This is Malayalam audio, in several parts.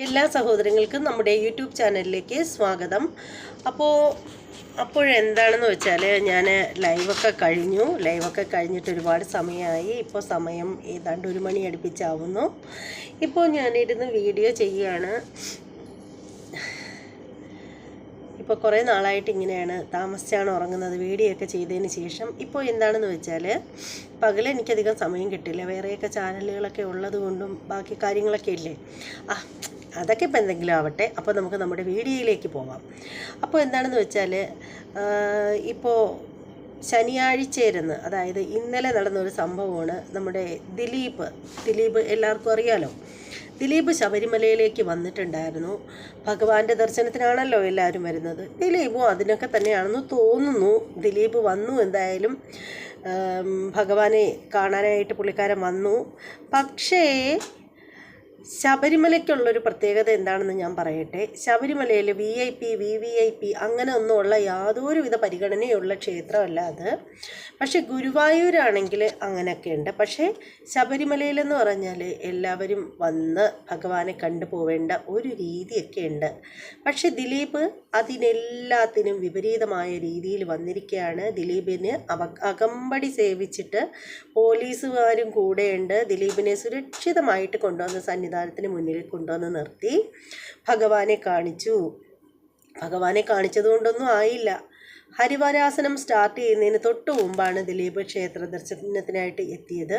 എല്ലാ സഹോദരങ്ങൾക്കും നമ്മുടെ യൂട്യൂബ് ചാനലിലേക്ക് സ്വാഗതം. അപ്പോഴെന്താണെന്ന് വെച്ചാൽ ഞാൻ ലൈവൊക്കെ കഴിഞ്ഞിട്ട് ഒരുപാട് സമയമായി. ഇപ്പോൾ സമയം ഏതാണ്ട് 1 മണി അടുപ്പിച്ചാവുന്നു. ഇപ്പോൾ ഞാനിരുന്ന് വീഡിയോ ചെയ്യുകയാണ്. ഇപ്പോൾ കുറേ നാളായിട്ട് ഇങ്ങനെയാണ്, താമസിച്ചാണ് ഉറങ്ങുന്നത് വീഡിയോ ഒക്കെ ചെയ്തതിന് ശേഷം. ഇപ്പോൾ എന്താണെന്ന് വെച്ചാൽ പകൽ എനിക്കധികം സമയം കിട്ടില്ല, വേറെയൊക്കെ ചാനലുകളൊക്കെ ഉള്ളത് കൊണ്ടും ബാക്കി കാര്യങ്ങളൊക്കെ ഇല്ലേ, അതൊക്കെ ഇപ്പോൾ എന്തെങ്കിലും ആവട്ടെ. അപ്പോൾ നമുക്ക് നമ്മുടെ വീഡിയോയിലേക്ക് പോകാം. അപ്പോൾ എന്താണെന്ന് വെച്ചാൽ ഇപ്പോൾ ശനിയാഴ്ചയിരുന്ന്, അതായത് ഇന്നലെ നടന്നൊരു സംഭവമാണ്. നമ്മുടെ ദിലീപ് എല്ലാവർക്കും അറിയാലോ. ദിലീപ് ശബരിമലയിലേക്ക് വന്നിട്ടുണ്ടായിരുന്നു. ഭഗവാന്റെ ദർശനത്തിനാണല്ലോ എല്ലാവരും വരുന്നത്. ദിലീപും അതിനൊക്കെ തന്നെയാണെന്ന് തോന്നുന്നു. ദിലീപ് വന്നു, എന്തായാലും ഭഗവാനെ കാണാനായിട്ട് പുള്ളിക്കാരൻ വന്നു. പക്ഷേ ശബരിമലയ്ക്കുള്ളൊരു പ്രത്യേകത എന്താണെന്ന് ഞാൻ പറയട്ടെ. ശബരിമലയിൽ VIP VVIP അങ്ങനെ ഒന്നുമുള്ള യാതൊരുവിധ പരിഗണനയുള്ള ക്ഷേത്രമല്ല അത്. പക്ഷെ ഗുരുവായൂരാണെങ്കിൽ അങ്ങനെയൊക്കെ ഉണ്ട്. പക്ഷേ ശബരിമലയിലെന്ന് പറഞ്ഞാൽ എല്ലാവരും വന്ന് ഭഗവാനെ കണ്ടു പോവേണ്ട ഒരു രീതിയൊക്കെ ഉണ്ട്. പക്ഷെ ദിലീപ് അതിനെല്ലാത്തിനും വിപരീതമായ രീതിയിൽ വന്നിരിക്കുകയാണ്. ദിലീപിന് അകമ്പടി സേവിച്ചിട്ട് പോലീസുകാരും കൂടെയുണ്ട്. ദിലീപിനെ സുരക്ഷിതമായിട്ട് കൊണ്ടുവന്ന് സന്നിധാനത്തിന് മുന്നിൽ കൊണ്ടുവന്ന് നിർത്തി ഭഗവാനെ കാണിച്ചതുകൊണ്ടൊന്നും ആയില്ല. ഹരിവരാസനം സ്റ്റാർട്ട് ചെയ്യുന്നതിന് തൊട്ട് മുമ്പാണ് ദിലീപ് ക്ഷേത്ര ദർശനത്തിനായിട്ട് എത്തിയത്.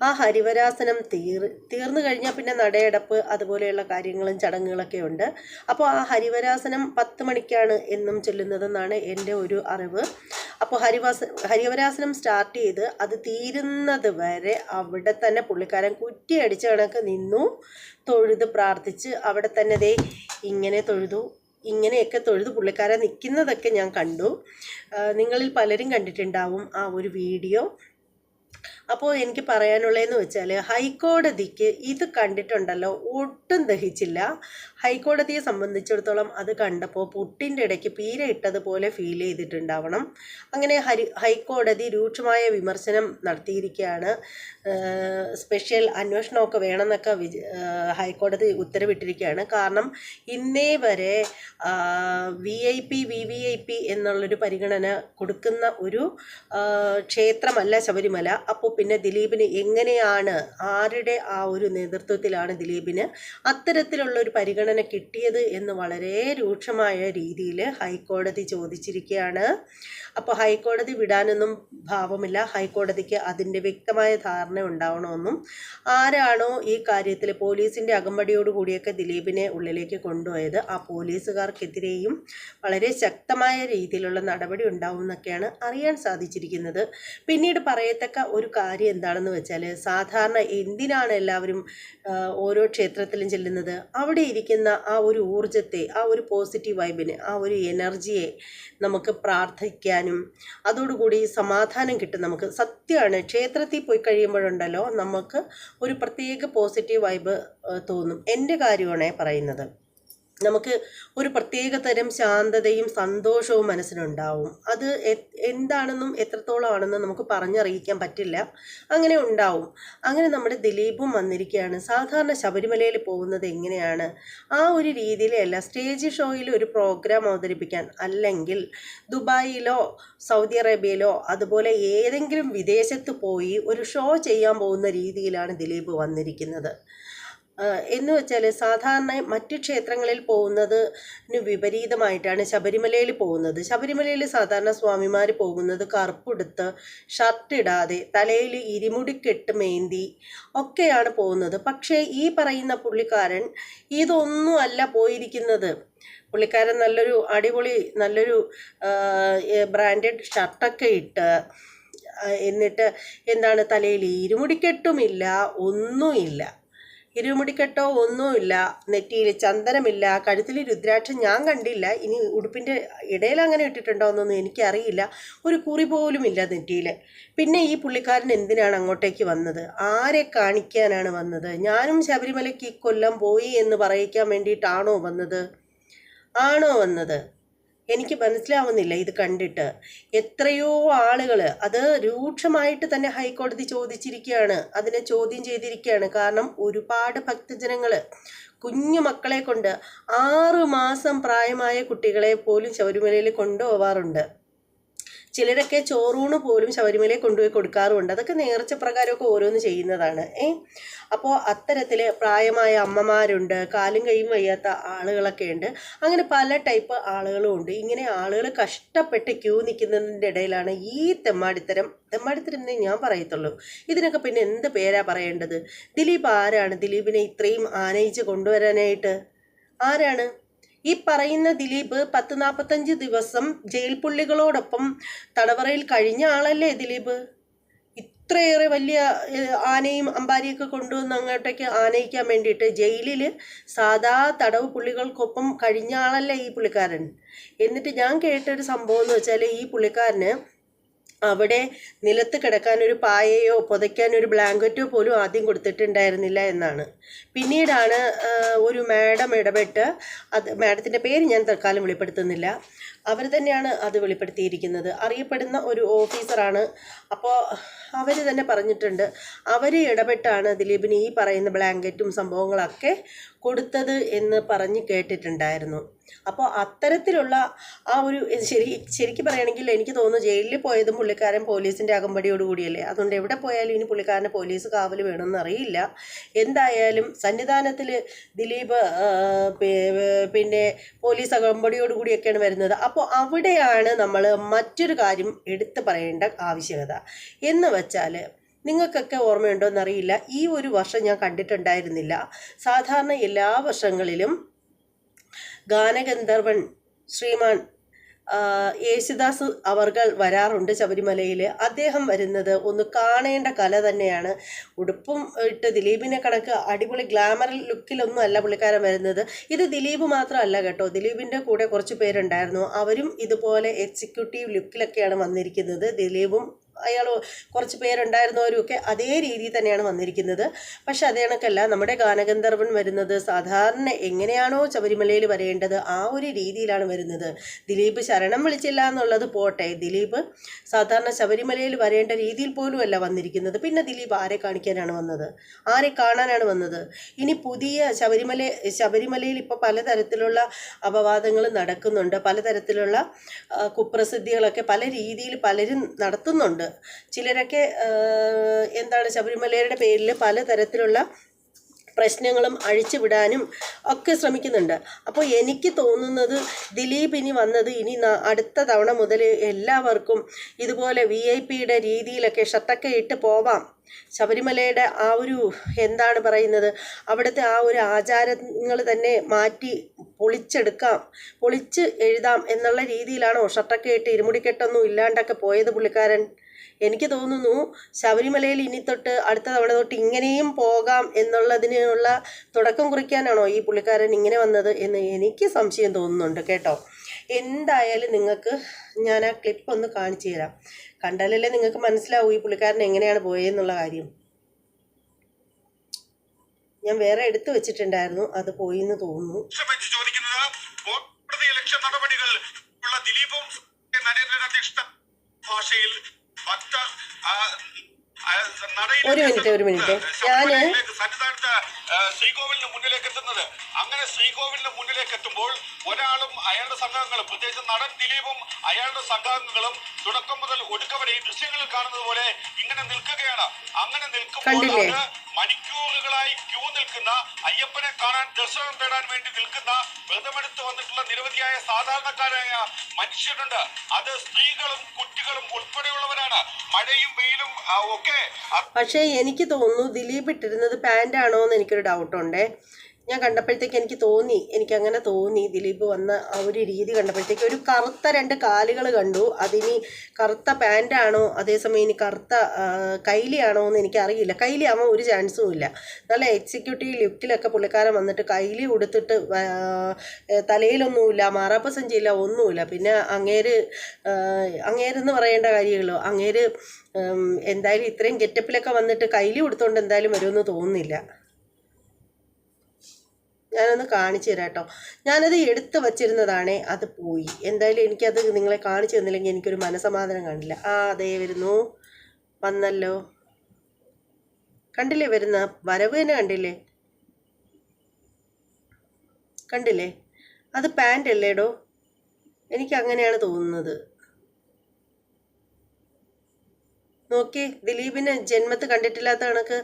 ആ ഹരിവരാസനം തീർന്നു കഴിഞ്ഞാൽ പിന്നെ നടയടപ്പ് അതുപോലെയുള്ള കാര്യങ്ങളും ചടങ്ങുകളൊക്കെ ഉണ്ട്. അപ്പോൾ ആ ഹരിവരാസനം 10 മണിക്കാണ് എന്നും ചൊല്ലുന്നതെന്നാണ് എൻ്റെ ഒരു അറിവ്. അപ്പോൾ ഹരിവരാസനം സ്റ്റാർട്ട് ചെയ്ത് അത് തീരുന്നത് വരെ അവിടെ തന്നെ പുള്ളിക്കാരൻ കുറ്റിയടിച്ച കണക്ക് നിന്നു, തൊഴുത് പ്രാർത്ഥിച്ച് അവിടെ തന്നെ ഇങ്ങനെയൊക്കെ തൊഴുത് പുള്ളിക്കാരൻ നിൽക്കുന്നതൊക്കെ ഞാൻ കണ്ടു. നിങ്ങളിൽ പലരും കണ്ടിട്ടുണ്ടാവും ആ ഒരു വീഡിയോ. അപ്പോൾ എനിക്ക് പറയാനുള്ളതെന്ന് വെച്ചാൽ ഹൈക്കോടതിക്ക് ഇത് കണ്ടിട്ടുണ്ടല്ലോ ഒട്ടും ദഹിച്ചില്ല. ഹൈക്കോടതിയെ സംബന്ധിച്ചിടത്തോളം അത് കണ്ടപ്പോൾ പുട്ടിൻ്റെ ഇടയ്ക്ക് പീര ഇട്ടതുപോലെ ഫീൽ ചെയ്തിട്ടുണ്ടാവണം. അങ്ങനെ ഹൈക്കോടതി രൂക്ഷമായ വിമർശനം നടത്തിയിരിക്കുകയാണ്. സ്പെഷ്യൽ അന്വേഷണമൊക്കെ വേണമെന്നൊക്കെ ഹൈക്കോടതി ഉത്തരവിട്ടിരിക്കുകയാണ്. കാരണം ഇന്നേ വരെ VIP VVIP എന്നുള്ളൊരു പരിഗണന കൊടുക്കുന്ന ഒരു ക്ഷേത്രമല്ല ശബരിമല. അപ്പോൾ പിന്നെ ദിലീപിന് എങ്ങനെയാണ്, ആരുടെ ആ ഒരു നേതൃത്വത്തിലാണ് ദിലീപിന് അത്തരത്തിലുള്ള ഒരു പരിഗണന കിട്ടിയത് എന്ന് വളരെ രൂക്ഷമായ രീതിയിൽ ഹൈക്കോടതി ചോദിച്ചിരിക്കുകയാണ്. അപ്പോൾ ഹൈക്കോടതി വിടാനൊന്നും ഭാവമില്ല. ഹൈക്കോടതിക്ക് അതിൻ്റെ വ്യക്തമായ ധാരണ ഉണ്ടാവണമെന്നും ആരാണോ ഈ കാര്യത്തിൽ പോലീസിൻ്റെ അകമ്പടിയോടുകൂടിയൊക്കെ ദിലീപിനെ ഉള്ളിലേക്ക് കൊണ്ടുപോയത് ആ പോലീസുകാർക്കെതിരെയും വളരെ ശക്തമായ രീതിയിലുള്ള നടപടി ഉണ്ടാവും എന്നൊക്കെയാണ് അറിയാൻ സാധിച്ചിരിക്കുന്നത്. പിന്നീട് പറയത്തക്ക ഒരു കാര്യം എന്താണെന്ന് വെച്ചാൽ, സാധാരണ എന്തിനാണ് എല്ലാവരും ഓരോ ക്ഷേത്രത്തിലും ചെല്ലുന്നത്? അവിടെ ഇരിക്കുന്ന ആ ഒരു ഊർജത്തെ, ആ ഒരു പോസിറ്റീവ് വൈബിനെ, ആ ഒരു എനർജിയെ നമുക്ക് പ്രാർത്ഥിക്കാനും അതോടുകൂടി സമാധാനം കിട്ടും. നമുക്ക് സത്യമാണ്, ക്ഷേത്രത്തിൽ പോയി കഴിയുമ്പോഴുണ്ടല്ലോ നമുക്ക് ഒരു പ്രത്യേക പോസിറ്റീവ് വൈബ് തോന്നും. എൻ്റെ കാര്യമാണേ പറയുന്നത്. നമുക്ക് ഒരു പ്രത്യേക തരം ശാന്തതയും സന്തോഷവും മനസ്സിനുണ്ടാവും. അത് എന്താണെന്നും എത്രത്തോളം ആണെന്നും നമുക്ക് പറഞ്ഞറിയിക്കാൻ പറ്റില്ല, അങ്ങനെ ഉണ്ടാവും. അങ്ങനെ നമ്മുടെ ദിലീപും വന്നിരിക്കുകയാണ്. സാധാരണ ശബരിമലയിൽ പോകുന്നത് എങ്ങനെയാണ്, ആ ഒരു രീതിയിലല്ല സ്റ്റേജ് ഷോയിൽ ഒരു പ്രോഗ്രാം അവതരിപ്പിക്കാൻ, അല്ലെങ്കിൽ ദുബായിലോ സൗദി അറേബ്യയിലോ അതുപോലെ ഏതെങ്കിലും വിദേശത്ത് പോയി ഒരു ഷോ ചെയ്യാൻ പോകുന്ന രീതിയിലാണ് ദിലീപ് വന്നിരിക്കുന്നത്. എന്ന് വെച്ചാൽ സാധാരണ മറ്റു ക്ഷേത്രങ്ങളിൽ പോകുന്നതിന് വിപരീതമായിട്ടാണ് ശബരിമലയിൽ പോകുന്നത്. ശബരിമലയിൽ സാധാരണ സ്വാമിമാർ പോകുന്നത് കറുപ്പെടുത്ത്, ഷർട്ടിടാതെ, തലയിൽ ഇരുമുടിക്കെട്ട് മേന്തി ഒക്കെയാണ് പോകുന്നത്. പക്ഷേ ഈ പറയുന്ന പുള്ളിക്കാരൻ ഇതൊന്നും അല്ല പോയിരിക്കുന്നത്. പുള്ളിക്കാരൻ നല്ലൊരു ബ്രാൻഡഡ് ഷർട്ടൊക്കെ ഇട്ട്, എന്നിട്ട് എന്താണ്, തലയിൽ ഇരുമുടിക്കെട്ടുമില്ല, ഒന്നുമില്ല, ഇരുമുടിക്കെട്ടോ ഒന്നുമില്ല, നെറ്റിയിൽ ചന്ദനമില്ല, കഴുത്തിൽ രുദ്രാക്ഷം ഞാൻ കണ്ടില്ല. ഇനി ഉടുപ്പിൻ്റെ ഇടയിൽ അങ്ങനെ ഇട്ടിട്ടുണ്ടോ എന്നൊന്നും എനിക്കറിയില്ല. ഒരു കുറി പോലും ഇല്ല നെറ്റിയിൽ. പിന്നെ ഈ പുള്ളിക്കാരൻ എന്തിനാണ് അങ്ങോട്ടേക്ക് വന്നത്? ആരെ കാണിക്കാനാണ് വന്നത്? ഞാനും ശബരിമലയ്ക്ക് ഇക്കൊല്ലം പോയി എന്ന് പറയിക്കാൻ വേണ്ടിയിട്ടാണോ വന്നത്? എനിക്ക് മനസ്സിലാവുന്നില്ല ഇത് കണ്ടിട്ട്. എത്രയോ ആളുകൾ അത് രൂക്ഷമായിട്ട് തന്നെ ഹൈക്കോടതി ചോദിച്ചിരിക്കുകയാണ്, അതിനെ ചോദ്യം ചെയ്തിരിക്കുകയാണ്. കാരണം ഒരുപാട് ഭക്തജനങ്ങൾ കുഞ്ഞു മക്കളെ കൊണ്ട് 6 മാസം പ്രായമായ കുട്ടികളെ പോലും ശബരിമലയിൽ കൊണ്ടുപോവാറുണ്ട്. ചിലരൊക്കെ ചോറൂണ് പോലും ശബരിമലയിൽ കൊണ്ടുപോയി കൊടുക്കാറുമുണ്ട്. അതൊക്കെ നേർച്ച പ്രകാരമൊക്കെ ഓരോന്ന് ചെയ്യുന്നതാണ്. അപ്പോൾ അത്തരത്തിൽ പ്രായമായ അമ്മമാരുണ്ട്, കാലും കൈയും വയ്യാത്ത ആളുകളൊക്കെ ഉണ്ട്. അങ്ങനെ പല ടൈപ്പ് ആളുകളും ഉണ്ട്. ഇങ്ങനെ ആളുകൾ കഷ്ടപ്പെട്ട് ക്യൂ നിൽക്കുന്നതിൻ്റെ ഇടയിലാണ് ഈ തെമ്മാടിത്തരം എന്നേ ഞാൻ പറയത്തുള്ളൂ. ഇതിനൊക്കെ പിന്നെ എന്ത് പേരാ പറയേണ്ടത്? ദിലീപ് ആരാണ് ദിലീപിനെ ഇത്രയും ആനയിച്ച് കൊണ്ടുവരാനായിട്ട്? ആരാണ് ഈ പറയുന്ന ദിലീപ്? 40-45 ദിവസം ജയിൽ പുള്ളികളോടൊപ്പം തടവറയിൽ കഴിഞ്ഞ ആളല്ലേ ദിലീപ്? ഇത്രയേറെ വലിയ ആനയും അമ്പാരിയൊക്കെ കൊണ്ടുവന്ന് അങ്ങോട്ടേക്ക് ആനയിക്കാൻ വേണ്ടിയിട്ട് ജയിലിൽ സാധാ തടവ് പുള്ളികൾക്കൊപ്പം കഴിഞ്ഞ ആളല്ലേ ഈ പുള്ളിക്കാരൻ? എന്നിട്ട് ഞാൻ കേട്ടൊരു സംഭവം എന്ന് വെച്ചാൽ ഈ പുള്ളിക്കാരന് അവിടെ നിലത്ത് കിടക്കാൻ ഒരു പായയോ പുതയ്ക്കാൻ ഒരു ബ്ലാങ്കറ്റോ പോലും ആദ്യം കൊടുത്തിട്ടുണ്ടായിരുന്നില്ല എന്നാണ്. പിന്നീടാണ് ഒരു മാഡം ഇടപെട്ട്, അത് മാഡത്തിൻ്റെ പേര് ഞാൻ തൽക്കാലം വെളിപ്പെടുത്തുന്നില്ല, അവർ തന്നെയാണ് അത് വെളിപ്പെടുത്തിയിരിക്കുന്നത്. അറിയപ്പെടുന്ന ഒരു ഓഫീസറാണ്. അപ്പോൾ അവർ തന്നെ പറഞ്ഞിട്ടുണ്ട്, അവർ ഇടപെട്ടാണ് ദിലീപിന് ഈ പറയുന്ന ബ്ലാങ്കറ്റും സംഭവങ്ങളൊക്കെ കൊടുത്തത് എന്ന് പറഞ്ഞ് കേട്ടിട്ടുണ്ടായിരുന്നു. അപ്പോൾ അത്തരത്തിലുള്ള ആ ഒരു ശരിക്കും പറയുകയാണെങ്കിൽ എനിക്ക് തോന്നുന്നു ജയിലിൽ പോയതും പുള്ളിക്കാരൻ പോലീസിൻ്റെ അകമ്പടിയോടുകൂടിയല്ലേ. അതുകൊണ്ട് എവിടെ പോയാലും ഇനി പുള്ളിക്കാരന് പോലീസ് കാവൽ വേണമെന്ന് അറിയില്ല. എന്തായാലും സന്നിധാനത്തിൽ ദിലീപ് പിന്നെ പോലീസ് അകമ്പടിയോടുകൂടിയൊക്കെയാണ് വരുന്നത്. അപ്പോൾ അവിടെയാണ് നമ്മൾ മറ്റൊരു കാര്യം എടുത്തു പറയേണ്ട ആവശ്യകത എന്ന് വെച്ചാൽ, നിങ്ങൾക്കൊക്കെ ഓർമ്മയുണ്ടോ എന്നറിയില്ല, ഈ ഒരു വർഷം ഞാൻ കണ്ടിട്ടുണ്ടായിരുന്നില്ല. സാധാരണ എല്ലാ വർഷങ്ങളിലും ഗാനഗന്ധർവൻ ശ്രീമാൻ യേശുദാസ് അവർകൾ വരാറുണ്ട് ശബരിമലയിൽ. അദ്ദേഹം വരുന്നത് ഒന്ന് കാണേണ്ട കല തന്നെയാണ്. ഉടുപ്പും ഇട്ട് ദിലീപിനെ കണക്ക് അടിപൊളി ഗ്ലാമർ ലുക്കിലൊന്നും അല്ല പുള്ളിക്കാരൻ വരുന്നത്. ഇത് ദിലീപ് മാത്രമല്ല കേട്ടോ, ദിലീപിൻ്റെ കൂടെ കുറച്ച് പേരുണ്ടായിരുന്നു. അവരും ഇതുപോലെ എക്സിക്യൂട്ടീവ് ലുക്കിലൊക്കെയാണ് വന്നിരിക്കുന്നത്. ദിലീപും അയാൾ കുറച്ച് പേരുണ്ടായിരുന്നവരുമൊക്കെ അതേ രീതിയിൽ തന്നെയാണ് വന്നിരിക്കുന്നത്. പക്ഷെ അതേ കണക്കല്ല നമ്മുടെ ഗാനഗന്ധർവൻ വരുന്നത് സാധാരണ എങ്ങനെയാണോ ശബരിമലയിൽ വരേണ്ടത് ആ ഒരു രീതിയിലാണ് വരുന്നത്. ദിലീപ് ശരണം വിളിച്ചില്ല എന്നുള്ളത് പോട്ടെ, ദിലീപ് സാധാരണ ശബരിമലയിൽ വരേണ്ട രീതിയിൽ പോലും അല്ല വന്നിരിക്കുന്നത്. പിന്നെ ദിലീപ് ആരെ കാണിക്കാനാണ് വന്നത്? ആരെ കാണാനാണ് വന്നത്? ഇനി പുതിയ ശബരിമലയിൽ ഇപ്പോൾ പലതരത്തിലുള്ള അപവാദങ്ങൾ നടക്കുന്നുണ്ട്, പലതരത്തിലുള്ള കുപ്രസിദ്ധികളൊക്കെ പല രീതിയിൽ പലരും നടത്തുന്നുണ്ട്. ചിലരൊക്കെ എന്താണ് ശബരിമലയുടെ പേരിൽ പലതരത്തിലുള്ള പ്രശ്നങ്ങളും അഴിച്ചുവിടാനും ഒക്കെ ശ്രമിക്കുന്നുണ്ട്. അപ്പോൾ എനിക്ക് തോന്നുന്നത് ദിലീപ് ഇനി വന്നത് ഇനി അടുത്ത തവണ മുതൽ എല്ലാവർക്കും ഇതുപോലെ VIP രീതിയിലൊക്കെ ഷർട്ടൊക്കെ ഇട്ട് പോവാം. ശബരിമലയുടെ ആ ഒരു എന്താണ് പറയുന്നത്, അവിടുത്തെ ആ ഒരു ആചാരങ്ങൾ തന്നെ മാറ്റി പൊളിച്ചെടുക്കാം, പൊളിച്ച് എഴുതാം എന്നുള്ള രീതിയിലാണോ ഷർട്ടൊക്കെ ഇട്ട് ഇരുമുടിക്കെട്ടൊന്നും ഇല്ലാണ്ടൊക്കെ പോയത് പുള്ളിക്കാരൻ? എനിക്ക് തോന്നുന്നു ശബരിമലയിൽ ഇനി തൊട്ട് അടുത്ത തവണ തൊട്ട് ഇങ്ങനെയും പോകാം എന്നുള്ളതിനുള്ള തുടക്കം കുറിക്കാനാണോ ഈ പുള്ളിക്കാരൻ ഇങ്ങനെ വന്നത് എന്ന് എനിക്ക് സംശയം തോന്നുന്നുണ്ട് കേട്ടോ. എന്തായാലും നിങ്ങൾക്ക് ഞാൻ ആ ക്ലിപ്പ് ഒന്ന് കാണിച്ചു തരാം. കണ്ടാലല്ലേ നിങ്ങൾക്ക് മനസ്സിലാവൂ ഈ പുള്ളിക്കാരൻ എങ്ങനെയാണ് പോയെന്നുള്ള കാര്യം. ഞാൻ വേറെ എടുത്തു വെച്ചിട്ടുണ്ടായിരുന്നു, അത് പോയി എന്ന് തോന്നുന്നു. ഒരു മിനിറ്റ് ഞാന് ശ്രീകോവിലിന് മുന്നിലേക്ക് എത്തുന്നത്. അങ്ങനെ ശ്രീകോവിലിന് മുന്നിലേക്ക് എത്തുമ്പോൾ ഒരാളും അയാളുടെ സംഘങ്ങളും, പ്രത്യേകിച്ച് നടൻ ദിലീപും അയാളുടെ സംഘങ്ങളും തുടക്കം മുതൽ ഒടുക്കം വരെ ഈ ദൃശ്യങ്ങളിൽ കാണുന്നത് പോലെ ഇങ്ങനെ നിൽക്കുകയാണ്. അങ്ങനെ നിൽക്കുമ്പോൾ മണിക്കൂറുകളായി ക്യൂ നിൽക്കുന്ന, അയ്യപ്പനെ കാണാൻ ദർശനം തേടാൻ വേണ്ടി നിൽക്കുന്ന, വ്രതമെടുത്ത് വന്നിട്ടുള്ള നിരവധിയായ സാധാരണക്കാരായ മനുഷ്യരുണ്ട്. അത് സ്ത്രീകളും കുട്ടികളും ഉൾപ്പെടെയുള്ളവരാണ്. മഴയും വെയിലും ഒക്കെ. പക്ഷേ എനിക്ക് തോന്നുന്നു ദിലീപ് ഇട്ടിരുന്നത് പാൻ്റാണോ എന്ന് എനിക്കൊരു ഡൗട്ടുണ്ട്. ഞാൻ കണ്ടപ്പോഴത്തേക്ക് എനിക്കങ്ങനെ തോന്നി. ദിലീപ് വന്ന ആ ഒരു രീതി കണ്ടപ്പോഴത്തേക്ക് ഒരു കറുത്ത 2 കാലുകൾ കണ്ടു. അതിനി കറുത്ത പാൻ്റാണോ അതേസമയം ഇനി കറുത്ത കൈലിയാണോ എന്ന് എനിക്കറിയില്ല. കൈലി ആവാൻ ഒരു ചാൻസും ഇല്ല. നല്ല എക്സിക്യൂട്ടീവ് ലുക്കിലൊക്കെ പുള്ളിക്കാരൻ വന്നിട്ട് കൈലി ഉടുത്തിട്ട് തലയിലൊന്നുമില്ല, മാറാപ്പ സഞ്ചിയില്ല, ഒന്നുമില്ല. പിന്നെ അങ്ങേരെന്ന് പറയേണ്ട കാര്യമുള്ളൂ. അങ്ങേര് എന്തായാലും ഇത്രയും ഗെറ്റപ്പിലൊക്കെ വന്നിട്ട് കൈലി ഉടുത്തോണ്ട് എന്തായാലും വരുമെന്ന് തോന്നുന്നില്ല. ഞാനൊന്ന് കാണിച്ചു തരാം കേട്ടോ. ഞാനത് എടുത്ത് വച്ചിരുന്നതാണേ, അത് പോയി. എന്തായാലും എനിക്കത് നിങ്ങളെ കാണിച്ചു തന്നില്ലെങ്കിൽ എനിക്കൊരു മനസമാധാനം കാണില്ല. അതേ വരുന്നു, വന്നല്ലോ. കണ്ടില്ലേ വരുന്ന വരവ് തന്നെ കണ്ടില്ലേ? അത് പാൻ്റ് അല്ലേടോ? എനിക്ക് അങ്ങനെയാണ് തോന്നുന്നത്. നോക്കി, ദിലീപിനെ ജന്മത്ത് കണ്ടിട്ടില്ലാത്ത കണക്ക്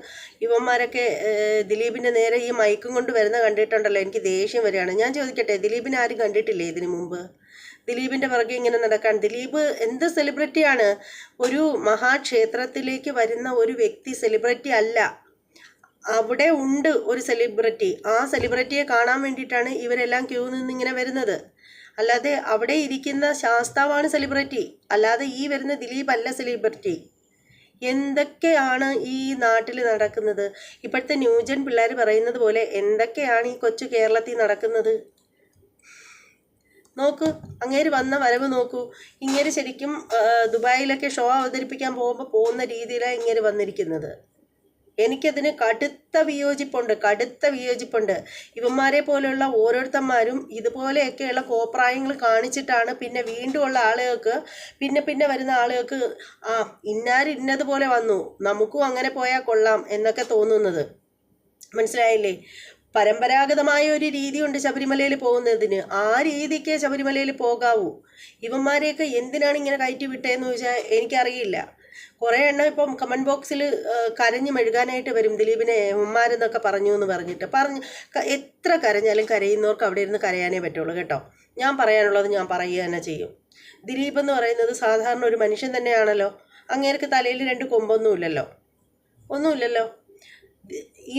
ഇവന്മാരൊക്കെ ദിലീപിൻ്റെ നേരെ ഈ മൈക്കും കൊണ്ട് വരുന്ന കണ്ടിട്ടുണ്ടല്ലോ. എനിക്ക് ദേഷ്യം വരികയാണ്. ഞാൻ ചോദിക്കട്ടെ, ദിലീപിനെ ആരും കണ്ടിട്ടില്ലേ ഇതിനു മുമ്പ്? ദിലീപിൻ്റെ പുറകെ ഇങ്ങനെ നടക്കാൻ. ദിലീപ് എന്ത് സെലിബ്രിറ്റിയാണ്? ഒരു മഹാക്ഷേത്രത്തിലേക്ക് വരുന്ന ഒരു വ്യക്തി സെലിബ്രിറ്റി അല്ല. അവിടെ ഉണ്ട് ഒരു സെലിബ്രിറ്റി. ആ സെലിബ്രിറ്റിയെ കാണാൻ വേണ്ടിയിട്ടാണ് ഇവരെല്ലാം ക്യൂ നിന്ന് ഇങ്ങനെ വരുന്നത്. അല്ലാതെ അവിടെ ഇരിക്കുന്ന ശാസ്താവാണ് സെലിബ്രിറ്റി, അല്ലാതെ ഈ വരുന്ന ദിലീപ് അല്ല സെലിബ്രിറ്റി. എന്തൊക്കെയാണ് ഈ നാട്ടിൽ നടക്കുന്നത്? ഇപ്പോഴത്തെ ന്യൂജൻ പിള്ളേർ പറയുന്നത് പോലെ എന്തൊക്കെയാണ് ഈ കൊച്ചു കേരളത്തിൽ നടക്കുന്നത്? നോക്കൂ, അങ്ങേര് വന്ന വരവ് നോക്കൂ. ഇങ്ങേര് ശരിക്കും ദുബായിലൊക്കെ ഷോ അവതരിപ്പിക്കാൻ പോകുന്ന രീതിയിലാണ് ഇങ്ങേര് വന്നിരിക്കുന്നത്. എനിക്കതിന് കടുത്ത വിയോജിപ്പുണ്ട്. ഇവന്മാരെ പോലെയുള്ള ഓരോരുത്തന്മാരും ഇതുപോലെയൊക്കെയുള്ള കോപ്രായങ്ങൾ കാണിച്ചിട്ടാണ് പിന്നെ വീണ്ടും ഉള്ള ആളുകൾക്ക്, പിന്നെ വരുന്ന ആളുകൾക്ക് ഇന്നതുപോലെ വന്നു, നമുക്കും അങ്ങനെ പോയാൽ കൊള്ളാം എന്നൊക്കെ തോന്നുന്നത്. മനസ്സിലായില്ലേ? പരമ്പരാഗതമായ ഒരു രീതിയുണ്ട് ശബരിമലയിൽ പോകുന്നതിന്. ആ രീതിക്ക് ശബരിമലയിൽ പോകാവൂ. ഇവന്മാരെയൊക്കെ എന്തിനാണ് ഇങ്ങനെ കയറ്റി വിട്ടതെന്ന് ചോദിച്ചാൽ എനിക്കറിയില്ല. കുറേ എണ്ണം ഇപ്പം കമൻറ്റ് ബോക്സിൽ കരഞ്ഞു മെഴുകാനായിട്ട് വരും, ദിലീപിനെ ഉമ്മാരെന്നൊക്കെ പറഞ്ഞു എന്ന് പറഞ്ഞിട്ട്. എത്ര കരഞ്ഞാലും കരയുന്നവർക്ക് അവിടെ ഇരുന്ന് കരയാനേ പറ്റുള്ളൂ കേട്ടോ. ഞാൻ പറയാനുള്ളത് ഞാൻ പറയുക തന്നെ ചെയ്യും. ദിലീപ് എന്ന് പറയുന്നത് സാധാരണ ഒരു മനുഷ്യൻ തന്നെയാണല്ലോ. അങ്ങേർക്ക് തലയിൽ 2 കൊമ്പൊന്നുമില്ലല്ലോ, ഒന്നുമില്ലല്ലോ.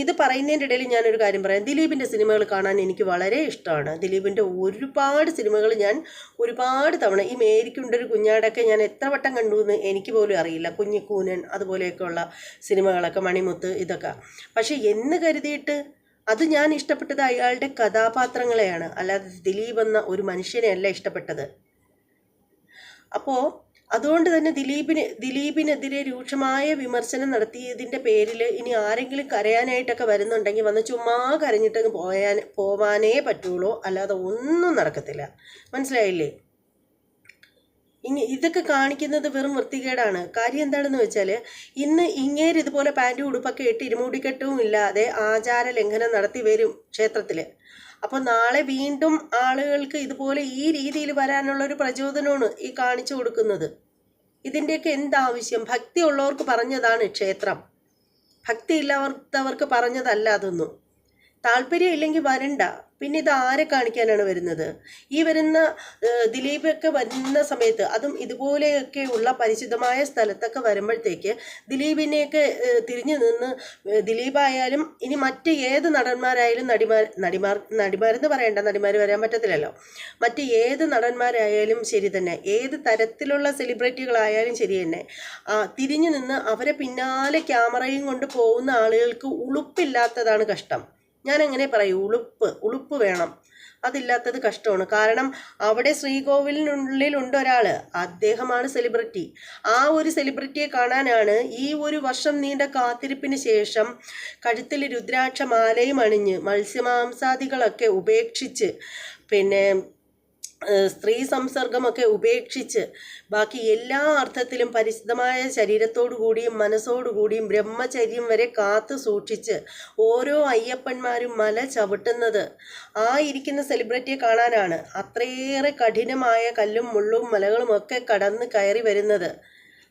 ഇത് പറയുന്നതിൻ്റെ ഇടയിൽ ഞാനൊരു കാര്യം പറയാം. ദിലീപിൻ്റെ സിനിമകൾ കാണാൻ എനിക്ക് വളരെ ഇഷ്ടമാണ്. ദിലീപിൻ്റെ ഒരുപാട് സിനിമകൾ ഞാൻ ഒരുപാട് തവണ, ഈ മേരിക്കുണ്ടൊരു കുഞ്ഞാടൊക്കെ ഞാൻ എത്ര വട്ടം കണ്ടു എന്ന് എനിക്ക് പോലും അറിയില്ല. കുഞ്ഞിക്കൂനൻ അതുപോലെയൊക്കെയുള്ള സിനിമകളൊക്കെ, മണിമുത്ത്, ഇതൊക്കെ. പക്ഷെ എന്ന് കരുതിയിട്ട് അത് ഞാൻ ഇഷ്ടപ്പെട്ടത് അയാളുടെ കഥാപാത്രങ്ങളെയാണ്, അല്ലാതെ ദിലീപ് എന്ന ഒരു മനുഷ്യനെയല്ല ഇഷ്ടപ്പെട്ടത്. അപ്പോൾ അതുകൊണ്ട് തന്നെ ദിലീപിനെതിരെ രൂക്ഷമായ വിമർശനം നടത്തിയതിൻ്റെ പേരിൽ ഇനി ആരെങ്കിലും കരയാനായിട്ടൊക്കെ വരുന്നുണ്ടെങ്കിൽ വന്ന് ചുമ്മാ കരഞ്ഞിട്ടങ്ങ് പോവാനേ പറ്റുള്ളൂ, അല്ലാതെ ഒന്നും നടക്കത്തില്ല. മനസ്സിലായില്ലേ? ഇതൊക്കെ കാണിക്കുന്നത് വെറും വൃത്തികേടാണ്. കാര്യം എന്താണെന്ന് വെച്ചാൽ, ഇന്ന് ഇങ്ങേര് ഇതുപോലെ പാൻറ്റും ഉടുപ്പൊക്കെ ഇട്ട് ഇരുമുടിക്കെട്ടും ഇല്ലാതെ ആചാര ലംഘനം നടത്തി വരും ക്ഷേത്രത്തിൽ. അപ്പോൾ നാളെ വീണ്ടും ആളുകൾക്ക് ഇതുപോലെ ഈ രീതിയിൽ വരാനുള്ളൊരു പ്രചോദനമാണ് ഈ കാണിച്ചു കൊടുക്കുന്നത്. ഇതിൻ്റെയൊക്കെ എന്താവശ്യം? ഭക്തി ഉള്ളവർക്ക് പറഞ്ഞതാണ് ക്ഷേത്രം, ഭക്തി ഇല്ലാത്തവർക്ക് പറഞ്ഞതല്ല അതൊന്നും. താല്പര്യം ഇല്ലെങ്കിൽ വരണ്ട. പിന്നെ ഇത് ആരെ കാണിക്കാനാണ് വരുന്നത്? ഈ വരുന്ന ദിലീപൊക്കെ വരുന്ന സമയത്ത്, അതും ഇതുപോലെയൊക്കെയുള്ള പരിശുദ്ധമായ സ്ഥലത്തൊക്കെ വരുമ്പോഴത്തേക്ക് ദിലീപിനെയൊക്കെ തിരിഞ്ഞു നിന്ന്, ദിലീപായാലും ഇനി മറ്റ് ഏത് നടന്മാരായാലും, നടിമാരെന്ന് പറയണ്ട, നടിമാർ വരാൻ പറ്റത്തില്ലല്ലോ, മറ്റ് ഏത് നടന്മാരായാലും ശരി തന്നെ, ഏത് തരത്തിലുള്ള സെലിബ്രിറ്റികളായാലും ശരി തന്നെ, തിരിഞ്ഞു നിന്ന് അവരെ പിന്നാലെ ക്യാമറയും കൊണ്ട് പോകുന്ന ആളുകൾക്ക് ഉളുപ്പില്ലാത്തതാണ് കഷ്ടം. ഞാൻ എങ്ങനെ പറയൂ? ഉളുപ്പ് വേണം. അതില്ലാത്തത് കഷ്ടമാണ്. കാരണം അവിടെ ശ്രീകോവിലിനുള്ളിലുണ്ട് ഒരാൾ, അദ്ദേഹമാണ് സെലിബ്രിറ്റി. ആ ഒരു സെലിബ്രിറ്റിയെ കാണാനാണ് ഈ ഒരു വർഷം നീണ്ട കാത്തിരിപ്പിന് ശേഷം കഴുത്തിൽ രുദ്രാക്ഷ മാലയും അണിഞ്ഞ്, മത്സ്യമാംസാദികളൊക്കെ ഉപേക്ഷിച്ച്, പിന്നെ സ്ത്രീ സംസർഗമൊക്കെ ഉപേക്ഷിച്ച്, ബാക്കി എല്ലാ അർത്ഥത്തിലും പരിശുദ്ധമായ ശരീരത്തോടു കൂടിയും മനസ്സോടുകൂടിയും ബ്രഹ്മചര്യം വരെ കാത്തു സൂക്ഷിച്ച് ഓരോ അയ്യപ്പന്മാരും മല ചവിട്ടുന്നത് ആ ഇരിക്കുന്ന സെലിബ്രിറ്റിയെ കാണാനാണ്. അത്രയേറെ കഠിനമായ കല്ലും മുള്ളും മലകളും ഒക്കെ കടന്ന് കയറി വരുന്നത്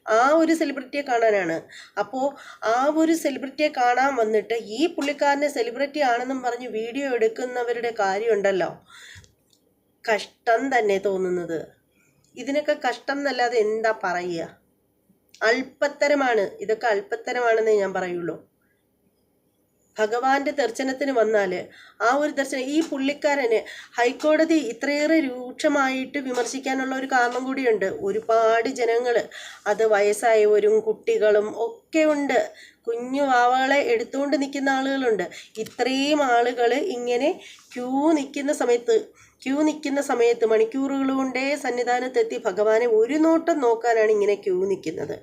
ആ ഒരു സെലിബ്രിറ്റിയെ കാണാനാണ്. അപ്പോൾ ആ ഒരു സെലിബ്രിറ്റിയെ കാണാൻ വന്നിട്ട് ഈ പുള്ളിക്കാരനെ സെലിബ്രിറ്റി ആണെന്നും പറഞ്ഞ് വീഡിയോ എടുക്കുന്നവരുടെ കാര്യമുണ്ടല്ലോ, കഷ്ടം തന്നെ തോന്നുന്നത്. ഇതിനൊക്കെ കഷ്ടം എന്നല്ലാതെ എന്താ പറയുക? അല്പത്തരമാണ് ഇതൊക്കെ, അല്പത്തരമാണെന്നേ ഞാൻ പറയുള്ളൂ. ഭഗവാന്റെ ദർശനത്തിന് വന്നാൽ ആ ഒരു ദർശനം, ഈ പുള്ളിക്കാരന് ഹൈക്കോടതി ഇത്രയേറെ രൂക്ഷമായിട്ട് വിമർശിക്കാനുള്ള ഒരു കാരണം കൂടിയുണ്ട്. ഒരുപാട് ജനങ്ങൾ, അത് വയസ്സായവരും കുട്ടികളും ഒക്കെ ഒക്കെ ഉണ്ട്. കുഞ്ഞു വാവകളെ എടുത്തുകൊണ്ട് നിൽക്കുന്ന ആളുകളുണ്ട്. ഇത്രയും ആളുകൾ ഇങ്ങനെ ക്യൂ നിൽക്കുന്ന സമയത്ത് മണിക്കൂറുകൾ കൊണ്ടേ സന്നിധാനത്തെത്തി ഭഗവാനെ ഒരു നോട്ടം നോക്കാനാണ് ഇങ്ങനെ ക്യൂ നിൽക്കുന്നത്.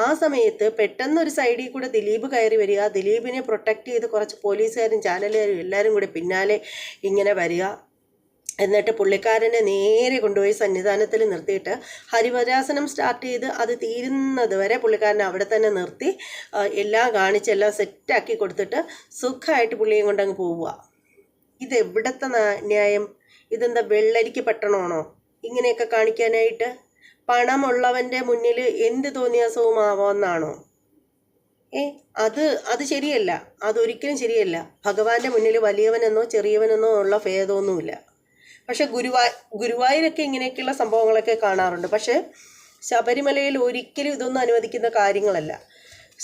ആ സമയത്ത് പെട്ടെന്നൊരു സൈഡിൽ കൂടെ ദിലീപ് കയറി വരിക. ദിലീപിനെ പ്രൊട്ടക്റ്റ് ചെയ്ത് കുറച്ച് പോലീസുകാരും ചാനലുകാരും എല്ലാവരും കൂടെ പിന്നാലെ ഇങ്ങനെ വരിക. എന്നിട്ട് പുള്ളിക്കാരനെ നേരെ കൊണ്ടുപോയി സന്നിധാനത്തിൽ നിർത്തിയിട്ട് ഹരിവരാസനം സ്റ്റാർട്ട് ചെയ്ത് അത് തീരുന്നത് വരെ പുള്ളിക്കാരനെ അവിടെ തന്നെ നിർത്തി എല്ലാം കാണിച്ച് എല്ലാം സെറ്റാക്കി കൊടുത്തിട്ട് സുഖമായിട്ട് പുള്ളിയും കൊണ്ടങ്ങ് പോവുക. ഇതെവിടത്തെ ന്യായം? ഇതെന്താ വെള്ളരിക്ക് പട്ടണമാണോ ഇങ്ങനെയൊക്കെ കാണിക്കാനായിട്ട്? പണമുള്ളവൻ്റെ മുന്നിൽ എന്ത് തോന്നിയാസവും ആവാമെന്നാണോ? അത് ശരിയല്ല. അതൊരിക്കലും ശരിയല്ല. ഭഗവാന്റെ മുന്നിൽ വലിയവനെന്നോ ചെറിയവനെന്നോ ഉള്ള ഭേദമൊന്നുമില്ല. പക്ഷെ ഗുരുവായൂരൊക്കെ ഇങ്ങനെയൊക്കെയുള്ള സംഭവങ്ങളൊക്കെ കാണാറുണ്ട്. പക്ഷെ ശബരിമലയിൽ ഒരിക്കലും ഇതൊന്നും അനുവദിക്കുന്ന കാര്യങ്ങളല്ല.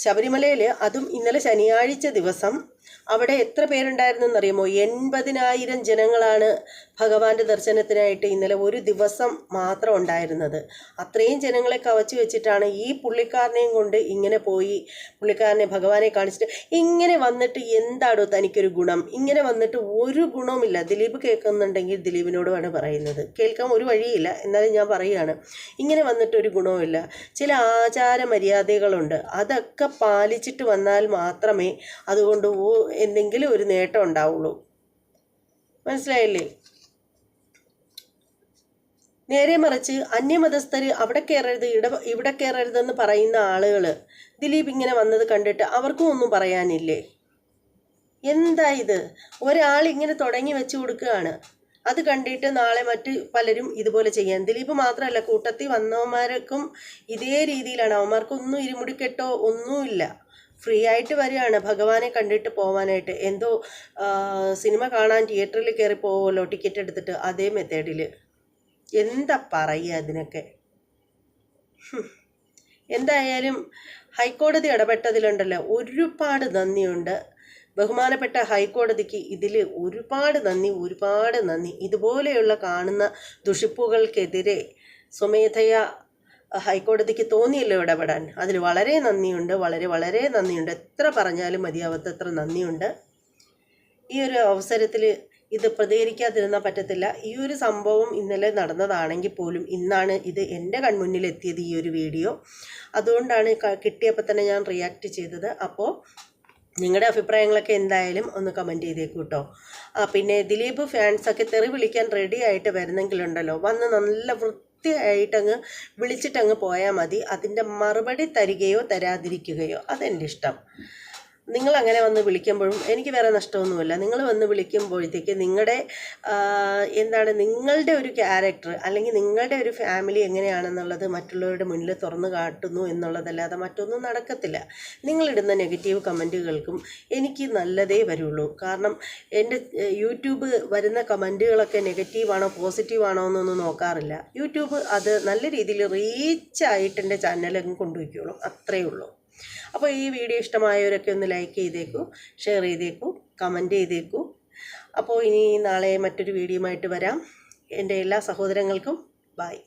ശബരിമലയിൽ അതും ഇന്നലെ ശനിയാഴ്ച ദിവസം അവിടെ എത്ര പേരുണ്ടായിരുന്നെന്നറിയുമോ? 80,000 ജനങ്ങളാണ് ഭഗവാന്റെ ദർശനത്തിനായിട്ട് ഇന്നലെ ഒരു ദിവസം മാത്രം ഉണ്ടായിരുന്നത്. അത്രയും ജനങ്ങളെ കവച്ചു വെച്ചിട്ടാണ് ഈ പുള്ളിക്കാരനെയും കൊണ്ട് ഇങ്ങനെ പോയി പുള്ളിക്കാരനെ ഭഗവാനെ കാണിച്ചിട്ട് ഇങ്ങനെ വന്നിട്ട് എന്താടോ തനിക്കൊരു ഗുണം? ഇങ്ങനെ വന്നിട്ട് ഒരു ഗുണവുമില്ല. ദിലീപ് കേൾക്കുന്നുണ്ടെങ്കിൽ ദിലീപിനോടുമാണ് പറയുന്നത്. കേൾക്കാൻ ഒരു വഴിയില്ല, എന്നാലും ഞാൻ പറയുകയാണ്, ഇങ്ങനെ വന്നിട്ടൊരു ഗുണവുമില്ല. ചില ആചാര മര്യാദകളുണ്ട്, അതൊക്കെ പാലിച്ചിട്ട് വന്നാൽ മാത്രമേ അതുകൊണ്ട് എന്തെങ്കിലും ഒരു നേട്ടം ഉണ്ടാവുള്ളൂ. മനസ്സിലായില്ലേ? നേരെ മറിച്ച് അന്യമതസ്ഥർ അവിടെ കയറരുത് ഇവിടെ കയറരുതെന്ന് പറയുന്ന ആളുകൾ ദിലീപ് ഇങ്ങനെ വന്നത് കണ്ടിട്ട് അവർക്കും ഒന്നും പറയാനില്ലേ? എന്താ ഇത്? ഒരാളിങ്ങനെ തുടങ്ങി വെച്ച് കൊടുക്കുകയാണ്. അത് കണ്ടിട്ട് നാളെ മറ്റ് പലരും ഇതുപോലെ ചെയ്യാൻ. ദിലീപ് മാത്രമല്ല, കൂട്ടത്തിൽ വന്നവന്മാർക്കും ഇതേ രീതിയിലാണ്. അവന്മാർക്കൊന്നും ഇരുമുടിക്കെട്ടോ ഒന്നുമില്ല. ഫ്രീ ആയിട്ട് വരികയാണ് ഭഗവാനെ കണ്ടിട്ട് പോവാനായിട്ട്. എന്തോ സിനിമ കാണാൻ തിയേറ്ററിൽ കയറി പോവുമല്ലോ ടിക്കറ്റ് എടുത്തിട്ട്, അതേ മെത്തേഡിൽ. എന്താ പറയുക അതിനൊക്കെ? എന്തായാലും ഹൈക്കോടതി ഇടപെട്ടതിലുണ്ടല്ലോ, ഒരുപാട് നന്ദിയുണ്ട്. ബഹുമാനപ്പെട്ട ഹൈക്കോടതിക്ക് ഇതിൽ ഒരുപാട് നന്ദി. ഇതുപോലെയുള്ള കാണുന്ന ദുഷിപ്പുകൾക്കെതിരെ സ്വമേധയാ ഹൈക്കോടതിക്ക് തോന്നിയല്ലോ ഇടപെടാൻ. അതിൽ വളരെ നന്ദിയുണ്ട്. വളരെ നന്ദിയുണ്ട്. എത്ര പറഞ്ഞാലും മതിയാവത്തത്ര നന്ദിയുണ്ട്. ഈ ഒരു അവസരത്തിൽ ഇത് പ്രതികരിക്കാതിരുന്നാൽ പറ്റത്തില്ല. ഈ ഒരു സംഭവം ഇന്നലെ നടന്നതാണെങ്കിൽ പോലും ഇന്നാണ് ഇത് എൻ്റെ കൺമുന്നിലെത്തിയത്, ഈ ഒരു വീഡിയോ. അതുകൊണ്ടാണ് കിട്ടിയപ്പോൾ തന്നെ ഞാൻ റിയാക്ട് ചെയ്തത്. അപ്പോൾ നിങ്ങളുടെ അഭിപ്രായങ്ങളൊക്കെ എന്തായാലും ഒന്ന് കമൻറ്റ് ചെയ്തേക്കൂ കേട്ടോ. പിന്നെ ദിലീപ് ഫാൻസൊക്കെ തെറി വിളിക്കാൻ റെഡി ആയിട്ട് വരുന്നെങ്കിലുണ്ടല്ലോ, വന്ന് നല്ല വൃത്തിയായിട്ടങ്ങ് വിളിച്ചിട്ടങ്ങ് പോയാൽ മതി. അതിൻ്റെ മറുപടി തരികയോ തരാതിരിക്കുകയോ അതെൻ്റെ ഇഷ്ടം. നിങ്ങളങ്ങനെ വന്ന് വിളിക്കുമ്പോഴും എനിക്ക് വേറെ നഷ്ടമൊന്നുമില്ല. നിങ്ങൾ വന്ന് വിളിക്കുമ്പോഴത്തേക്ക് നിങ്ങളുടെ ഒരു ക്യാരക്ടർ അല്ലെങ്കിൽ നിങ്ങളുടെ ഒരു ഫാമിലി എങ്ങനെയാണെന്നുള്ളത് മറ്റുള്ളവരുടെ മുന്നിൽ തുറന്നു കാട്ടുന്നു എന്നുള്ളതല്ലാതെ മറ്റൊന്നും നടക്കത്തില്ല. നിങ്ങളിടുന്ന നെഗറ്റീവ് കമൻറ്റുകൾക്കും എനിക്ക് നല്ലതേ വരുള്ളൂ. കാരണം എൻ്റെ യൂട്യൂബ് വരുന്ന കമൻറ്റുകളൊക്കെ നെഗറ്റീവാണോ പോസിറ്റീവാണോ എന്നൊന്നും നോക്കാറില്ല. യൂട്യൂബ് അത് നല്ല രീതിയിൽ റീച്ചായിട്ട് എൻ്റെ ചാനലങ്ങ് കൊണ്ടുപോയിക്കോളും, അത്രയേ ഉള്ളൂ. അപ്പോൾ ഈ വീഡിയോ ഇഷ്ടമായവരൊക്കെ ഒന്ന് ലൈക്ക് ചെയ്തേക്കൂ, ഷെയർ ചെയ്തേക്കൂ, കമൻറ്റ് ചെയ്തേക്കൂ. അപ്പോൾ ഇനി നാളെ മറ്റൊരു വീഡിയോയുമായിട്ട് വരാം. എൻ്റെ എല്ലാ സഹോദരങ്ങൾക്കും ബൈ.